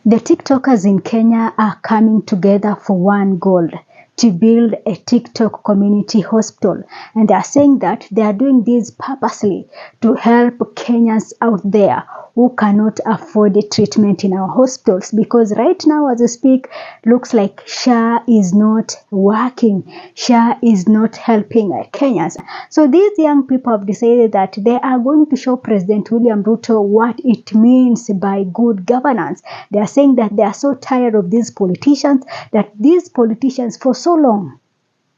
The TikTokers in Kenya are coming together for one goal: to build a TikTok community hospital. And they are saying that they are doing this purposely to help Kenyans out there who cannot afford the treatment in our hospitals. Because right now, as I speak, looks like SHA is not working. SHA is not helping Kenyans. So these young people have decided that they are going to show President William Ruto what it means by good governance. They are saying that they are so tired of these politicians, that these politicians for so long,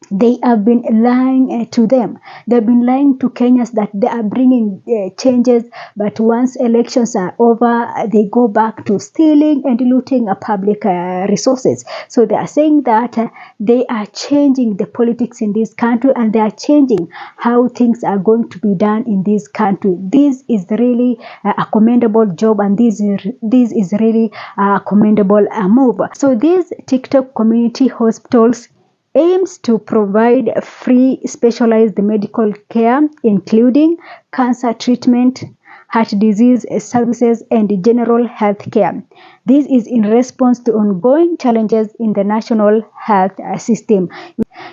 they have been lying to them. They've been lying to Kenyans that they are bringing changes, but once elections are over, they go back to stealing and looting public resources. So they are saying that they are changing the politics in this country, and they are changing how things are going to be done in this country. This is really a commendable job, and this is really a commendable move. So these TikTok community hospitals aims to provide free specialized medical care, including cancer treatment, heart disease services, and general health care. This is in response to ongoing challenges in the national health system.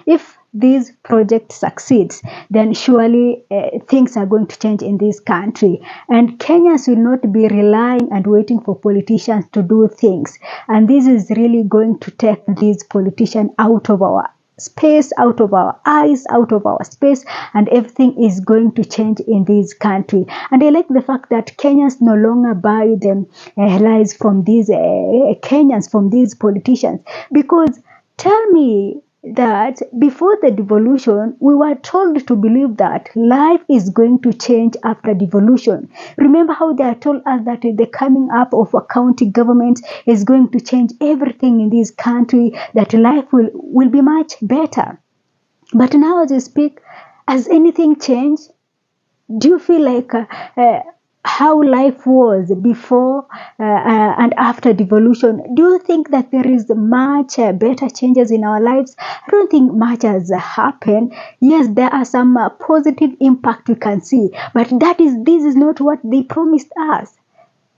If this project succeeds, then surely things are going to change in this country, and Kenyans will not be relying and waiting for politicians to do things. And this is really going to take these politicians out of our space, out of our eyes, out of our space, and everything is going to change in this country. And I like the fact that Kenyans no longer buy them lies from these Kenyans, from these politicians. Because tell me that before the devolution, we were told to believe that life is going to change after devolution. Remember how they told us that the coming up of a county government is going to change everything in this country, that life will be much better. But now as we speak, has anything changed? Do you feel like how life was before and after devolution? Do you think that there is much better changes in our lives? I don't think much has happened. Yes, there are some positive impact we can see, but this is not what they promised us.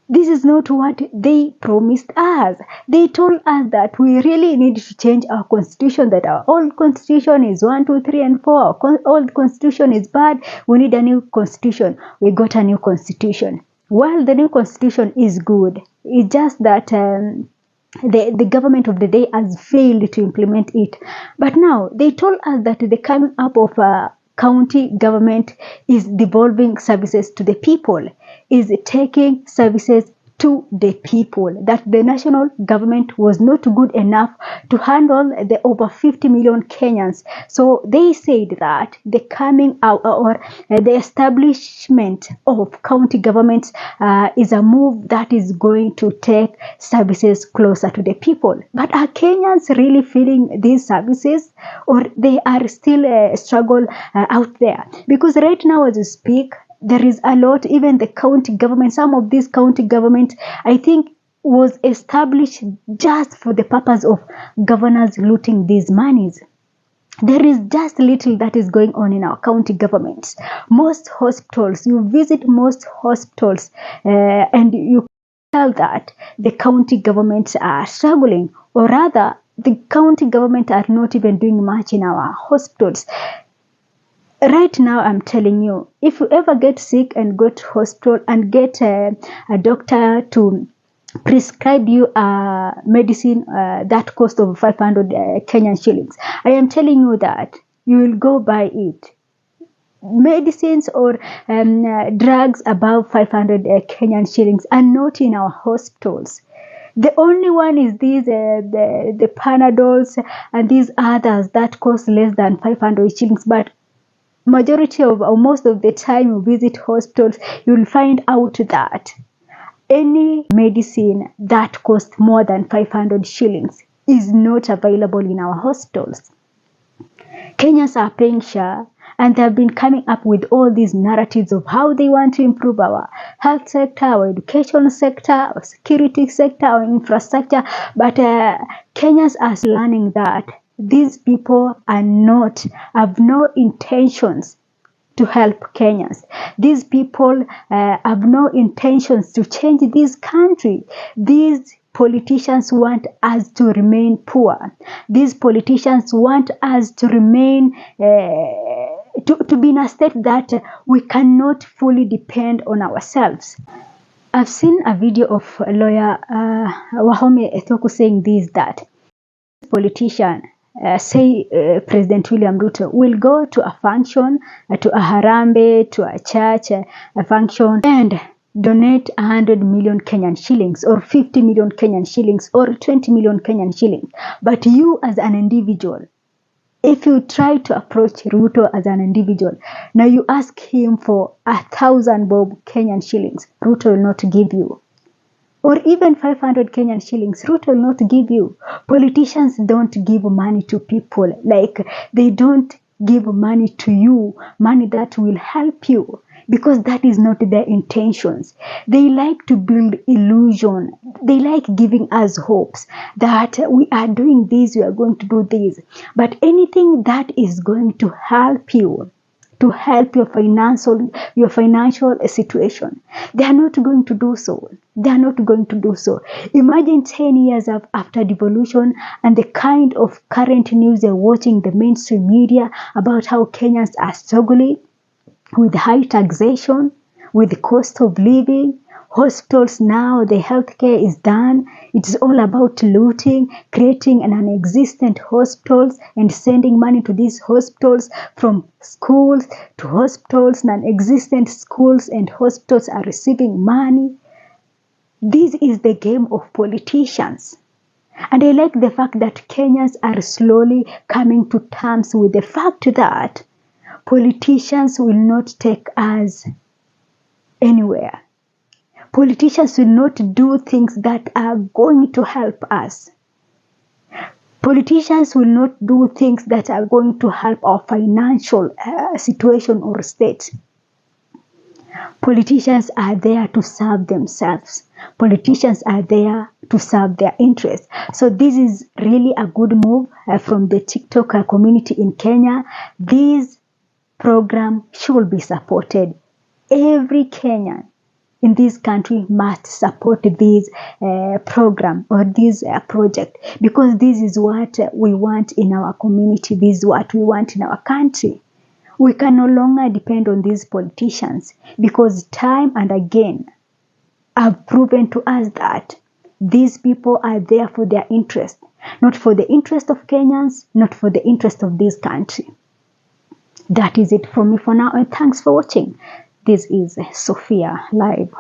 This is not what they promised us. They told us that we really need to change our constitution, that our old constitution is 1, 2, 3, and 4. Our old constitution is bad. We need a new constitution. We got a new constitution. Well, the new constitution is good. It's just that the government of the day has failed to implement it. But now they told us that the coming up of county government is devolving services to the people, is taking services to the people, that the national government was not good enough to handle the over 50 million Kenyans. So they said that the coming out or the establishment of county governments is a move that is going to take services closer to the people. But are Kenyans really feeling these services, or they are still a struggle out there? Because right now as we speak, there is a lot, even the county government, some of these county government, I think, was established just for the purpose of governors looting these monies. There is just little that is going on in our county governments. Most hospitals, you visit most hospitals and you tell that the county governments are struggling, or rather, the county government are not even doing much in our hospitals. Right now, I'm telling you, if you ever get sick and go to hospital and get a doctor to prescribe you a medicine that costs over 500 Kenyan shillings, I am telling you that you will go buy it. Medicines or drugs above 500 Kenyan shillings are not in our hospitals. The only one is these the Panadols and these others that cost less than 500 shillings. But majority of, or most of the time you visit hospitals, you'll find out that any medicine that costs more than 500 shillings is not available in our hospitals. Kenyans are paying SHA, and they have been coming up with all these narratives of how they want to improve our health sector, our education sector, our security sector, our infrastructure. But Kenyans are learning that these people have no intentions to help Kenyans. These people have no intentions to change this country. These politicians want us to remain poor. These politicians want us to remain, to be in a state that we cannot fully depend on ourselves. I've seen a video of lawyer Wahome Ethoku saying this, that politician, President William Ruto, will go to a function, to a harambe, to a church, a function, and donate 100 million Kenyan shillings, or 50 million Kenyan shillings, or 20 million Kenyan shillings. But you as an individual, if you try to approach Ruto as an individual, now you ask him for 1,000 bob Kenyan shillings, Ruto will not give you. Or even 500 Kenyan shillings, Ruto will not give you. Politicians don't give money to people. Like, they don't give money to you, money that will help you, because that is not their intentions. They like to build illusion. They like giving us hopes that we are doing this, we are going to do this. But anything that is going to help you, to help your financial situation, they are not going to do so. They are not going to do so. Imagine 10 years after devolution, and the kind of current news you're watching the mainstream media about how Kenyans are struggling with high taxation, with the cost of living. Hospitals now, the healthcare is done. It's all about looting, creating an non-existent hospitals and sending money to these hospitals, from schools to hospitals. Non-existent schools and hospitals are receiving money. This is the game of politicians. And I like the fact that Kenyans are slowly coming to terms with the fact that politicians will not take us anywhere. Politicians will not do things that are going to help us. Politicians will not do things that are going to help our financial situation or state. Politicians are there to serve themselves. Politicians are there to serve their interests. So this is really a good move from the TikTok community in Kenya. This program should be supported. Every Kenyan in this country must support this program or this project, because this is what we want in our community. This is what we want in our country. We can no longer depend on these politicians, because time and again have proven to us that these people are there for their interest, not for the interest of Kenyans, not for the interest of this country. That is it from me for now, and thanks for watching. This is Sophia Live.